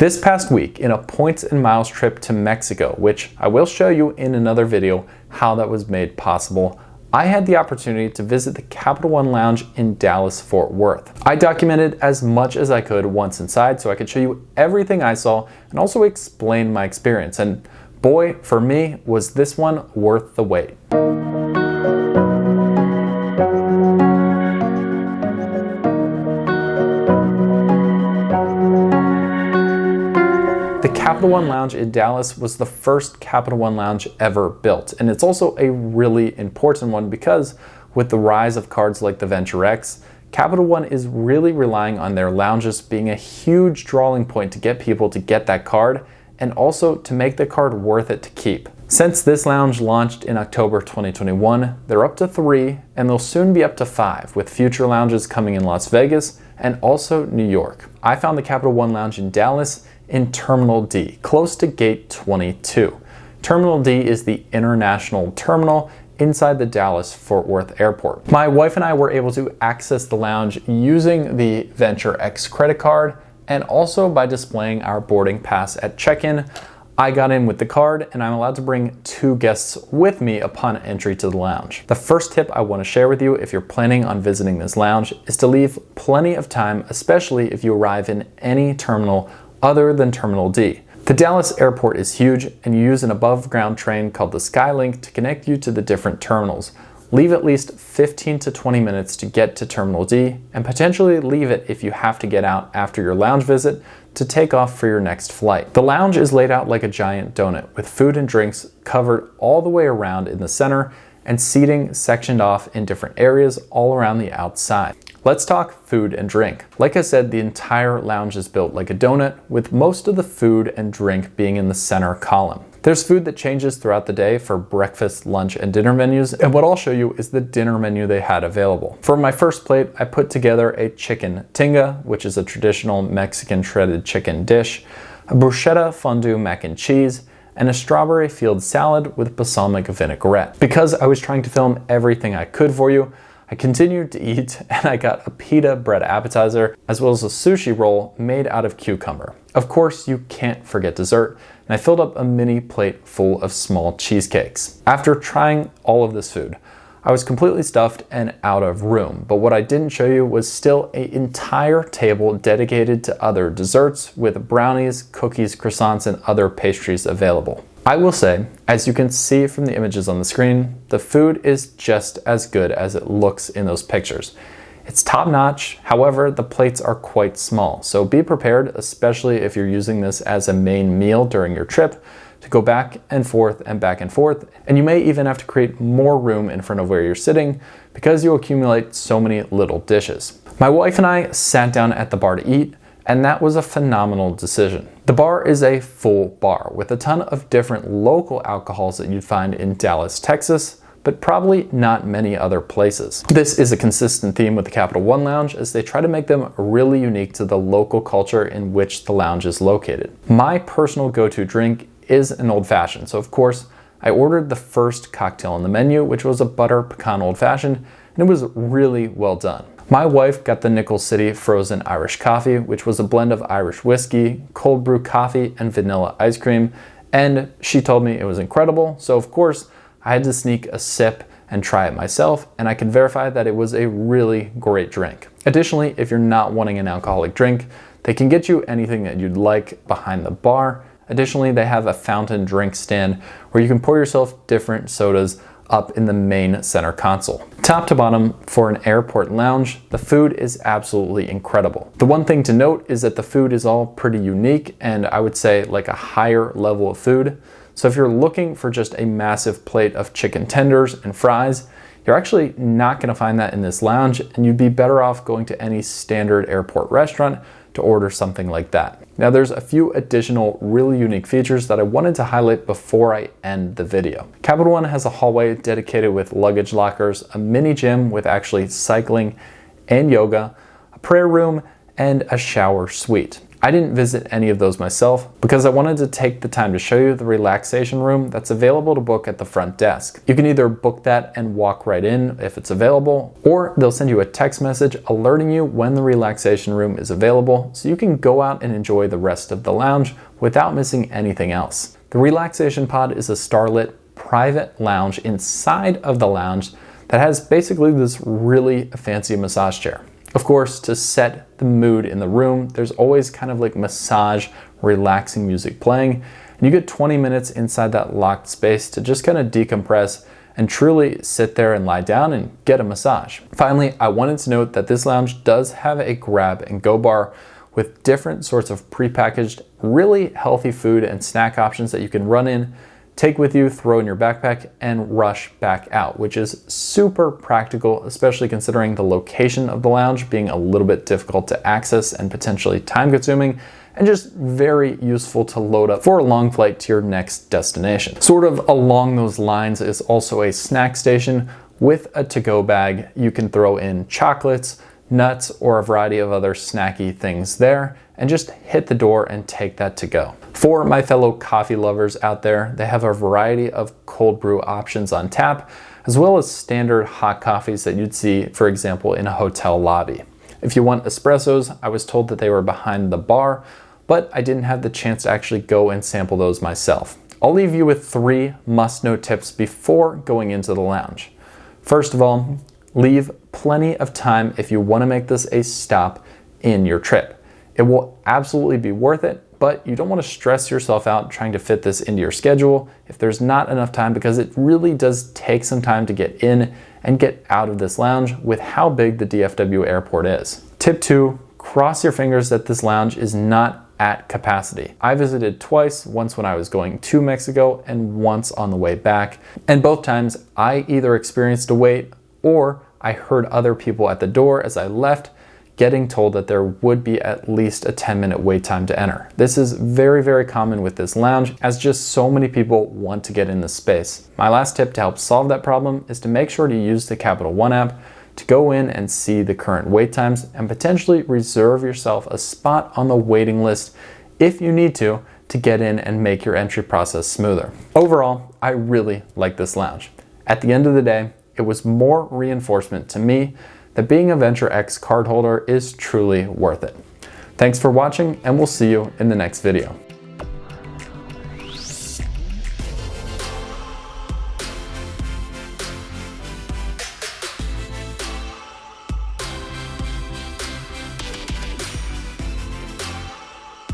This past week, in a points and miles trip to Mexico, which I will show you in another video how that was made possible, I had the opportunity to visit the Capital One Lounge in Dallas, Fort Worth. I documented as much as I could once inside so I could show you everything I saw and also explain my experience. And boy, for me, was this one worth the wait. The Capital One Lounge in Dallas was the first Capital One Lounge ever built, and it's also a really important one because with the rise of cards like the Venture X, Capital One is really relying on their lounges being a huge drawing point to get people to get that card and also to make the card worth it to keep. Since this lounge launched in October 2021, they're up to 3 and they'll soon be up to 5 with future lounges coming in Las Vegas and also New York. I found the Capital One Lounge in Dallas in Terminal D, close to Gate 22. Terminal D is the international terminal inside the Dallas-Fort Worth airport. My wife and I were able to access the lounge using the Venture X credit card and also by displaying our boarding pass at check-in. I got in with the card and I'm allowed to bring 2 guests with me upon entry to the lounge. The first tip I want to share with you if you're planning on visiting this lounge is to leave plenty of time, especially if you arrive in any terminal other than Terminal D. The Dallas airport is huge and you use an above ground train called the Skylink to connect you to the different terminals. Leave at least 15 to 20 minutes to get to Terminal D and potentially leave it if you have to get out after your lounge visit to take off for your next flight. The lounge is laid out like a giant donut with food and drinks covered all the way around in the center and seating sectioned off in different areas all around the outside. Let's talk food and drink. Like I said, the entire lounge is built like a donut, with most of the food and drink being in the center column. There's food that changes throughout the day for breakfast, lunch, and dinner menus, and what I'll show you is the dinner menu they had available. For my first plate, I put together a chicken tinga, which is a traditional Mexican shredded chicken dish, a bruschetta fondue mac and cheese, and a strawberry field salad with balsamic vinaigrette. Because I was trying to film everything I could for you, I continued to eat and I got a pita bread appetizer as well as a sushi roll made out of cucumber. Of course, you can't forget dessert, and I filled up a mini plate full of small cheesecakes. After trying all of this food, I was completely stuffed and out of room, but what I didn't show you was still an entire table dedicated to other desserts with brownies, cookies, croissants, and other pastries available. I will say, as you can see from the images on the screen, the food is just as good as it looks in those pictures. It's top notch, however, the plates are quite small, so be prepared, especially if you're using this as a main meal during your trip, to go back and forth, and you may even have to create more room in front of where you're sitting because you'll accumulate so many little dishes. My wife and I sat down at the bar to eat, and that was a phenomenal decision. The bar is a full bar with a ton of different local alcohols that you'd find in Dallas, Texas, but probably not many other places. This is a consistent theme with the Capital One Lounge as they try to make them really unique to the local culture in which the lounge is located. My personal go-to drink is an old fashioned, so of course I ordered the first cocktail on the menu, which was a butter pecan old fashioned, and it was really well done. My wife got the Nickel City frozen Irish coffee, which was a blend of Irish whiskey, cold brew coffee, and vanilla ice cream, and she told me it was incredible, so of course I had to sneak a sip and try it myself, and I can verify that it was a really great drink. Additionally, if you're not wanting an alcoholic drink, they can get you anything that you'd like behind the bar. Additionally, they have a fountain drink stand where you can pour yourself different sodas up in the main center console. Top to bottom, for an airport lounge, the food is absolutely incredible. The one thing to note is that the food is all pretty unique and I would say like a higher level of food. So if you're looking for just a massive plate of chicken tenders and fries, you're actually not gonna find that in this lounge, and you'd be better off going to any standard airport restaurant to order something like that. Now there's a few additional really unique features that I wanted to highlight before I end the video. Capital One has a hallway dedicated with luggage lockers, a mini gym with actually cycling and yoga, a prayer room, and a shower suite. I didn't visit any of those myself because I wanted to take the time to show you the relaxation room that's available to book at the front desk. You can either book that and walk right in if it's available, or they'll send you a text message alerting you when the relaxation room is available so you can go out and enjoy the rest of the lounge without missing anything else. The relaxation pod is a starlit private lounge inside of the lounge that has basically this really fancy massage chair. Of course, to set the mood in the room, there's always kind of like massage, relaxing music playing, and you get 20 minutes inside that locked space to just kind of decompress and truly sit there and lie down and get a massage. Finally, I wanted to note that this lounge does have a grab and go bar with different sorts of prepackaged, really healthy food and snack options that you can run in, take with you, throw in your backpack, and rush back out, which is super practical, especially considering the location of the lounge being a little bit difficult to access and potentially time consuming, and just very useful to load up for a long flight to your next destination. Sort of along those lines is also a snack station with a to-go bag. You can throw in chocolates, nuts, or a variety of other snacky things there, and just hit the door and take that to go. For my fellow coffee lovers out there, they have a variety of cold brew options on tap, as well as standard hot coffees that you'd see, for example, in a hotel lobby. If you want espressos, I was told that they were behind the bar, but I didn't have the chance to actually go and sample those myself. I'll leave you with 3 must-know tips before going into the lounge. First of all, leave plenty of time if you want to make this a stop in your trip. It will absolutely be worth it, but you don't want to stress yourself out trying to fit this into your schedule if there's not enough time, because it really does take some time to get in and get out of this lounge with how big the DFW airport is. Tip 2, cross your fingers that this lounge is not at capacity. I visited twice, once when I was going to Mexico and once on the way back, and both times I either experienced a wait or I heard other people at the door as I left getting told that there would be at least a 10-minute wait time to enter. This is very, very common with this lounge, as just so many people want to get in this space. My last tip to help solve that problem is to make sure to use the Capital One app to go in and see the current wait times and potentially reserve yourself a spot on the waiting list if you need to get in and make your entry process smoother. Overall, I really like this lounge. At the end of the day, it was more reinforcement to me that being a Venture X cardholder is truly worth it. Thanks for watching, and we'll see you in the next video.